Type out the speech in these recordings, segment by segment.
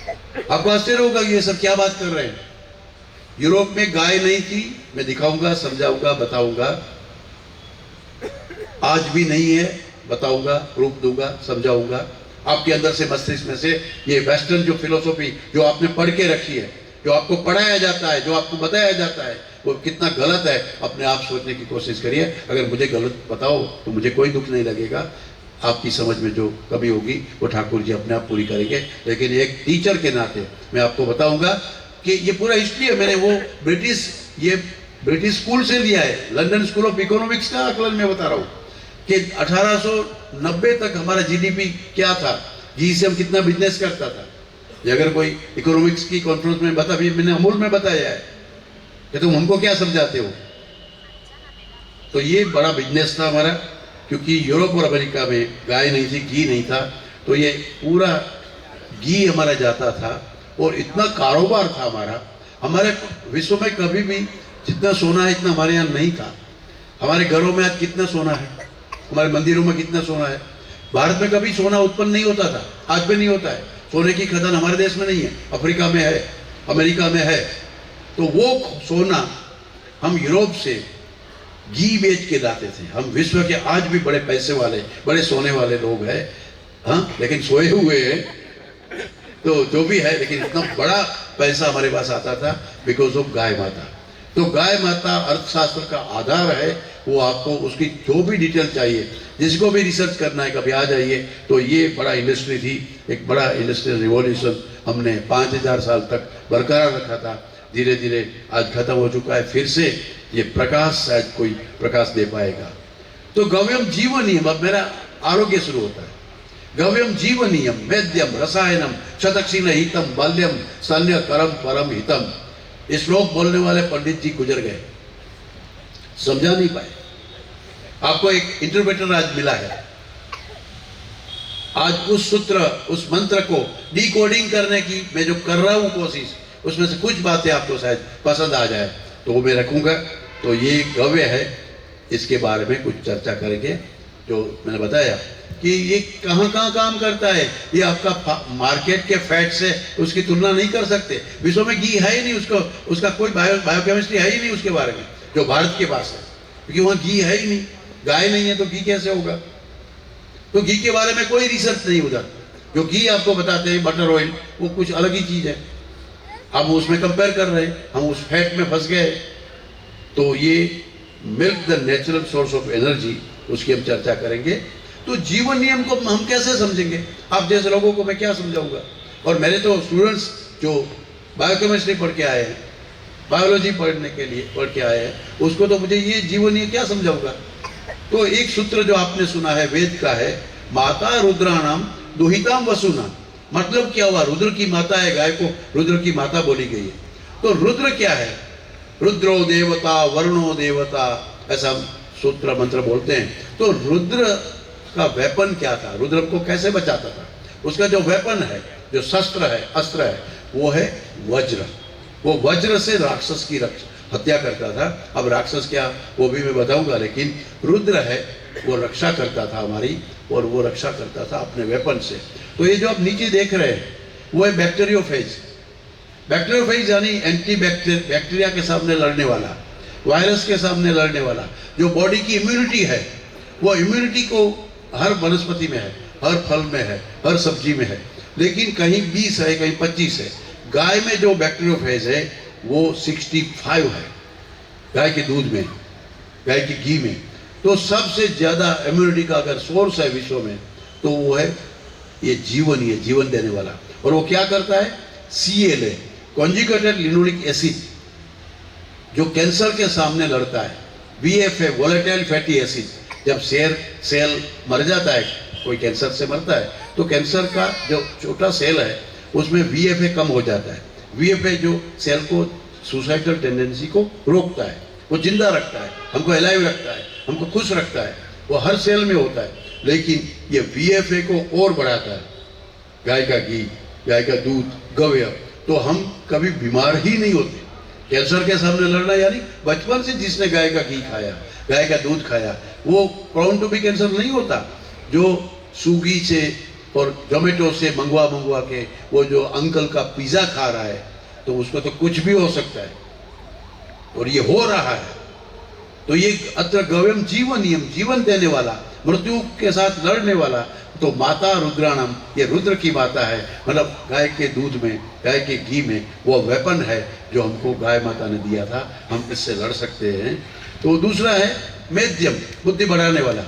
आपको आश्चर्य होगा ये सब क्या बात कर रहे हैं। यूरोप में गाय नहीं थी, मैं दिखाऊंगा, समझाऊंगा, बताऊंगा। आज भी नहीं है, बताऊंगा, प्रूफ दूंगा, समझाऊंगा। आपके अंदर से, मस्तिष्क में से ये वेस्टर्न जो फिलोसॉफी जो आपने पढ़ के रखी है, जो आपको पढ़ाया जाता है, जो आपको बताया जाता है, वो कितना गलत है, अपने आप सोचने की कोशिश करिए। अगर मुझे गलत बताओ तो मुझे कोई दुख नहीं लगेगा। आपकी समझ में जो कमी होगी वो ठाकुर जी अपने आप पूरी करेंगे। लेकिन एक टीचर के नाते मैं आपको बताऊंगा कि ये पूरा हिस्ट्री है। मैंने वो ब्रिटिश स्कूल से लिया है, लंदन स्कूल ऑफ इकोनॉमिक्स का आकलन मैं बता रहा हूँ कि 1890 तक हमारा जीडीपी क्या था, घी से हम कितना बिजनेस करता था। ये अगर कोई इकोनॉमिक्स की कॉन्फ्रेंस में बता, भी मैंने अमूल में बताया है कि तुम हमको क्या समझाते हो। तो ये बड़ा बिजनेस था हमारा, क्योंकि यूरोप और अमेरिका में गाय नहीं थी, घी नहीं था, तो ये पूरा घी हमारा जाता था और इतना कारोबार था हमारा। हमारे विश्व में कभी भी जितना सोना है इतना हमारे यहाँ नहीं था। हमारे घरों में आज कितना सोना है, हमारे मंदिरों में कितना सोना है। भारत में कभी सोना उत्पन्न नहीं होता था, आज भी नहीं होता है। सोने की खदान हमारे देश में नहीं है, अफ्रीका में है, अमेरिका में है। तो वो सोना हम यूरोप से घी बेच के लाते थे। हम विश्व के आज भी बड़े पैसे वाले, बड़े सोने वाले लोग हैं, हाँ, लेकिन सोए हुए हैं। तो जो भी है, लेकिन इतना बड़ा पैसा हमारे पास आता था बिकॉज ऑफ गाय माता। तो गाय माता अर्थशास्त्र का आधार है। वो आपको उसकी जो भी डिटेल चाहिए, जिसको भी रिसर्च करना है, कभी आ जाइए। तो ये बड़ा इंडस्ट्री थी, एक बड़ा इंडस्ट्रियल रिवॉल्यूशन हमने 5000 साल तक बरकरार रखा था। धीरे धीरे आज खत्म हो चुका है। फिर से ये प्रकाश शायद कोई प्रकाश दे पाएगा। तो गव्यम जीवनियम, अब मेरा आरोग्य शुरू होता है। गव्यम जीवनियम वेद्यम रसायनम शतक्षीण हितम बाल्यम स्तन्य करम परम हितम। ये श्लोक बोलने वाले पंडित जी गुजर गए, समझा नहीं पाए। आपको एक इंटरप्रेटर आज मिला है। आज उस सूत्र, उस मंत्र को डिकोडिंग करने की मैं जो कर रहा हूं कोशिश, उसमें से कुछ बातें आपको शायद पसंद आ जाए तो वो मैं रखूंगा। तो ये गव्य है, इसके बारे में कुछ चर्चा करेंगे। जो मैंने बताया कि ये कहाँ कहाँ काम करता है, ये आपका मार्केट के फैट से उसकी तुलना नहीं कर सकते। विश्व में घी है ही नहीं, उसका कोई बायोकेमिस्ट्री है ही नहीं उसके बारे में जो भारत के पास है, क्योंकि वहाँ घी है ही नहीं। गाय नहीं है तो घी कैसे होगा। तो घी के बारे में कोई रिसर्च नहीं उधर। जो घी आपको बताते हैं बटर ऑयल, वो कुछ अलग ही चीज है। हम उसमें कंपेयर कर रहे हैं, हम उस फैट में फंस गए। तो ये milk the natural source of energy, उसकी हम चर्चा करेंगे। तो जीवन नियम को हम कैसे समझेंगे, आप जैसे लोगों को मैं क्या समझाऊंगा। और मेरे तो स्टूडेंट्स जो बायोकेमिस्ट्री पढ़ के आए हैं, बायोलॉजी पढ़ने के लिए पढ़ के आए हैं, उसको तो मुझे ये जीवन नियम क्या समझाऊंगा। तो एक सूत्र जो आपने सुना है वेद का है, माता रुद्राणाम दुहिताम वसुना। मतलब क्या हुआ, रुद्र की माता है, गाय को रुद्र की माता बोली गई है। तो रुद्र क्या है, रुद्रो देवता वरुणो देवता, ऐसा सूत्र मंत्र बोलते हैं। तो रुद्र का वेपन क्या था, रुद्र को कैसे बचाता था, उसका जो वेपन है, जो शस्त्र है, अस्त्र है, वो है वज्र। वो वज्र से राक्षस की हत्या करता था। अब राक्षस क्या वो भी मैं बताऊंगा, लेकिन रुद्र है वो रक्षा करता था हमारी, और वो रक्षा करता था अपने वेपन से। तो ये जो आप नीचे देख रहे हैं वो है बैक्टीरियोफेज। बैक्टीरियोफेज यानी एंटी बैक्टीरिया के सामने लड़ने वाला, वायरस के सामने लड़ने वाला। जो बॉडी की इम्यूनिटी है, वो इम्यूनिटी को हर वनस्पति में है, हर फल में है, हर सब्जी में है, लेकिन कहीं 20 है, कहीं 25 है। गाय में जो बैक्टीरियोफेज है वो 65 है, गाय के दूध में, गाय की घी में। तो सबसे ज्यादा इम्यूनिटी का अगर सोर्स है विश्व में तो वो है ये जीवन, ये जीवन देने वाला। और वो क्या करता है, CLA कॉन्जुगेटेड लिनोलिक एसिड, जो कैंसर के सामने लड़ता है। VFA वोलेटाइल फैटी एसिड, जब सेल मर जाता है, कोई कैंसर से मरता है, तो कैंसर का जो छोटा सेल है उसमें VFA कम हो जाता है। VFA जो सेल को सुसाइडल टेंडेंसी को रोकता है, वो जिंदा रखता है, हमको अलाइव रखता है, हमको खुश रखता है, वो हर सेल में होता है। लेकिन ये VFA को और बढ़ाता है, गाय का घी, गाय का दूध, गव्य। तो हम कभी बीमार ही नहीं होते। कैंसर के सामने लड़ना यानी बचपन से जिसने गाय का घी खाया, गाय का दूध खाया, वो प्राउन टू बी कैंसर नहीं होता। जो सूगी से और जोमेटो से मंगवा के वो जो अंकल का पिज़्ज़ा खा रहा है, तो उसको तो कुछ भी हो सकता है, और ये हो रहा है। तो ये अत्र गव्यम जीवनियम, जीवन देने वाला, मृत्यु के साथ लड़ने वाला, तो माता रुद्राणम, ये रुद्र की माता है, मतलब गाय के दूध में, गाय के घी में वो वेपन है जो हमको गाय माता ने दिया था, हम इससे लड़ सकते हैं। तो दूसरा है मेध्यम, बुद्धि बढ़ाने वाला।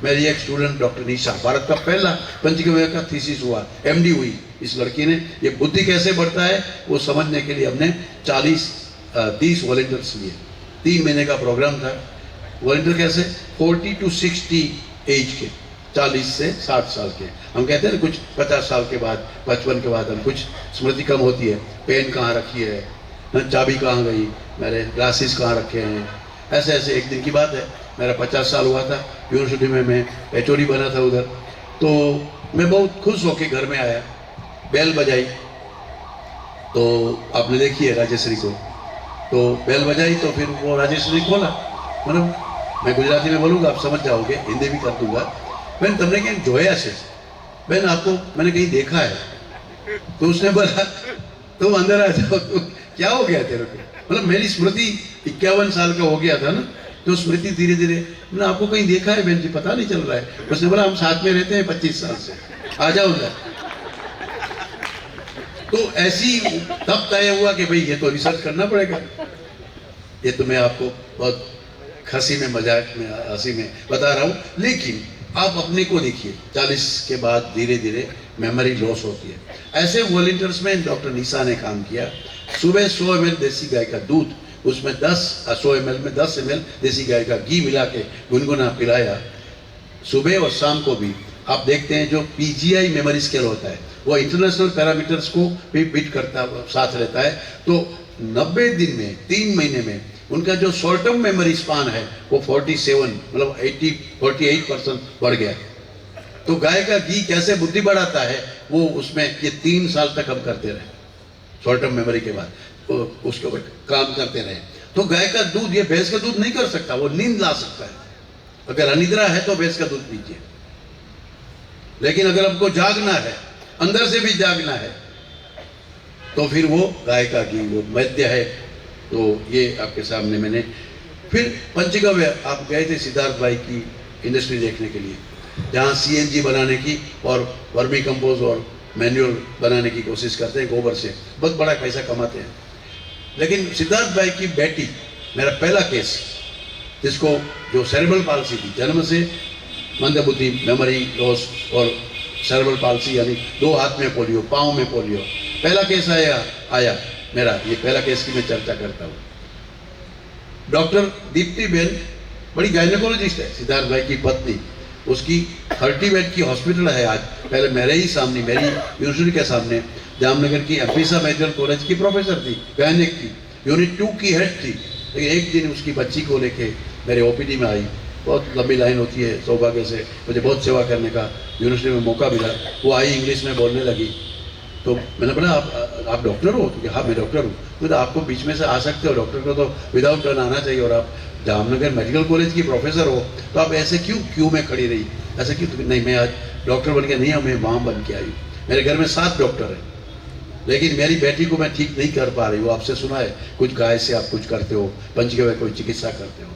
मेरी एक स्टूडेंट डॉक्टर निशा, भारत का पहला पंचगव्य का थीसिस हुआ, एमडी हुई इस लड़की ने। ये बुद्धि कैसे बढ़ता है वो समझने के लिए हमने 30 वॉलंटियर्स लिए, 3 महीने का प्रोग्राम था। वॉलंटियर कैसे, 40 to 60 एज के, 40 से 60 साल के। हम कहते हैं कुछ 50 साल के बाद, 55 के बाद हम कुछ स्मृति कम होती है, पेन कहाँ रखी है, चाबी कहाँ गई, मेरे ग्लासेस कहाँ रखे हैं, ऐसे ऐसे। एक दिन की बात है, मेरा 50 साल हुआ था, यूनिवर्सिटी में मैं एचओडी बना था उधर। तो मैं बहुत खुश होकर घर में आया, बेल बजाई, तो आपने देखी है राजेश्वरी को, तो बेल बजाई तो फिर वो राजेश्वरी खोला, मतलब मैं गुजराती में बोलूँगा, आप समझ जाओगे, हिंदी भी कर दूंगा। बहन तुमने क्या जोया से, बहन आपको मैंने कहीं देखा है। तो उसने बोला तुम अंदर आ जाओ, तो क्या हो गया तेरे को, मतलब मेरी स्मृति 51 साल का हो गया था ना, तो स्मृति धीरे धीरे, मैंने आपको कहीं देखा है बहन जी, पता नहीं चल रहा है। उसने बोला हम साथ में रहते हैं 25 साल से, आ जाओ उधर। तो ऐसी तब तय हुआ कि भाई ये तो रिसर्च करना पड़ेगा। ये तो मैं आपको बहुत हंसी में, मजाक में, हंसी में बता रहा हूँ, लेकिन आप अपने को देखिए, 40 के बाद धीरे धीरे मेमोरी लॉस होती है। ऐसे वॉलंटियर्स में डॉक्टर निशा ने काम किया। सुबह 100 ml देसी गाय का दूध, उसमें 100 ml में 10 ml देसी गाय का घी मिला के गुनगुना पिलाया, सुबह और शाम को भी। आप देखते हैं जो PGI मेमोरी स्केल होता है, वो इंटरनेशनल पैरामीटर्स को भी बीट करता साथ रहता है। तो 90 दिन में, 3 महीने में उनका जो शॉर्ट टर्म मेमोरी स्पान है वो 47, मतलब 48% बढ़ गया। तो गाय का घी कैसे बुद्धि बढ़ाता है वो उसमें ये 3 साल तक हम करते रहे, शॉर्ट टर्म मेमोरी के बाद तो उसके ऊपर काम करते रहे। तो गाय का दूध, ये भैंस का दूध नहीं कर सकता, वो नींद ला सकता है। अगर अनिद्रा है तो भैंस का दूध पीजिए, लेकिन अगर हमको जागना है, अंदर से भी जागना है, तो फिर वो गाय का घी, वो मैद्य है। तो ये आपके सामने मैंने, फिर पंचगव्य, आप गए थे सिद्धार्थ भाई की इंडस्ट्री देखने के लिए, जहाँ CNG बनाने की और वर्मी कंपोज और मैन्यूअल बनाने की कोशिश करते हैं गोबर से, बहुत बड़ा पैसा कमाते हैं। लेकिन सिद्धार्थ भाई की बेटी, मेरा पहला केस, जिसको जो सेरेब्रल पाल्सी थी, जन्म से मंदबुद्धि, मेमोरी लॉस और सेरेब्रल पाल्सी, यानी 2 हाथ में पोलियो, पाँव में पोलियो, पहला केस आया मेरा, ये पहला केस की मैं चर्चा करता हूँ। डॉक्टर दीप्ति बेन बड़ी गायनेकोलॉजिस्ट है, सिद्धार्थ भाई की पत्नी, उसकी 30 बेड की हॉस्पिटल है आज। पहले मेरे ही सामने, मेरी यूनिवर्सिटी के सामने, जामनगर की एम्फिसा मेडिकल कॉलेज की प्रोफेसर थी, गायनेक की, यूनिट 2 की हेड थी। लेकिन एक दिन उसकी बच्ची को लेके मेरे OPD में आई, बहुत लंबी लाइन होती है, सौभाग्य से मुझे बहुत सेवा करने का यूनिवर्सिटी में मौका मिला। वो आई, इंग्लिश में बोलने लगी, तो मैंने बोला आप डॉक्टर हो? तो हाँ मैं डॉक्टर हूँ। तो आपको बीच में से आ सकते हो, डॉक्टर को तो विदाउट टर्न आना चाहिए, और आप जामनगर मेडिकल कॉलेज की प्रोफेसर हो, तो आप ऐसे क्यों में खड़ी रही, ऐसे क्यों? तो नहीं, मैं आज डॉक्टर बन के नहीं, मैं वहाँ बन के आई। मेरे घर में 7 डॉक्टर हैं, लेकिन मेरी बेटी को मैं ठीक नहीं कर पा रही हूँ। आपसे सुना है कुछ गाय से आप कुछ करते हो, पंचगव्य कोई चिकित्सा करते हो,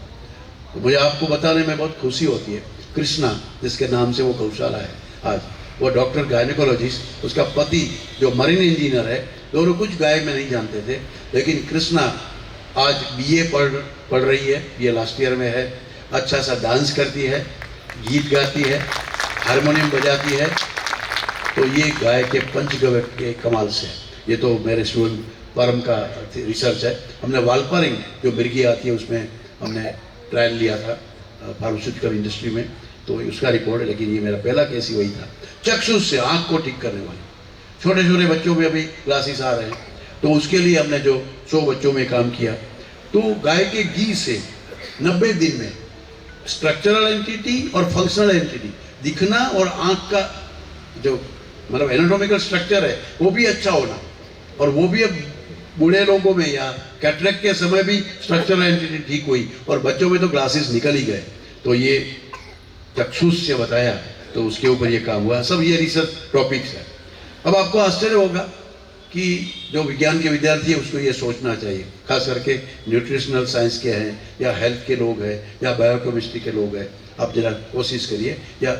तो मुझे आपको बताने में बहुत खुशी होती है। कृष्णा, जिसके नाम से वो गौशाला है आज, वो डॉक्टर गायनेकोलॉजिस्ट, उसका पति जो मरीन इंजीनियर है, दोनों कुछ गाय में नहीं जानते थे, लेकिन कृष्णा आज BA पढ़ रही है, BA लास्ट ईयर में है, अच्छा सा डांस करती है, गीत गाती है, हारमोनियम बजाती है। तो ये गाय के पंचगव्य के कमाल से, ये तो मेरे स्टूडेंट परम का रिसर्च है। हमने वालपारिंग जो मिर्गी आती है उसमें हमने ट्रायल लिया था फार्मास्यूटिकल इंडस्ट्री में, तो उसका रिपोर्ट है। लेकिन ये मेरा पहला केस ही वही था, चक्षुष से, आँख को ठीक करने वाले। छोटे छोटे बच्चों में अभी क्लासेस आ रहे हैं, तो उसके लिए हमने जो 100 बच्चों में काम किया। तो गाय के घी से 90 दिन में स्ट्रक्चरल एंटिटी और फंक्शनल एंटिटी, दिखना और आँख का जो मतलब एनाटॉमिकल स्ट्रक्चर है वो भी अच्छा होना, और वो भी अब बूढ़े लोगों में या कैटरेक्ट के समय भी स्ट्रक्चरल एंटिटी ठीक हुई, और बच्चों में तो ग्लासेस निकल ही गए। तो ये चक्षुष से बताया तो उसके ऊपर ये काम हुआ। सब ये रिसर्च टॉपिक्स है। अब आपको आश्चर्य होगा कि जो विज्ञान के विद्यार्थी है उसको ये सोचना चाहिए, खास करके न्यूट्रिशनल साइंस के हैं या हेल्थ के लोग हैं या बायोकेमिस्ट्री के लोग हैं, आप जरा कोशिश करिए, या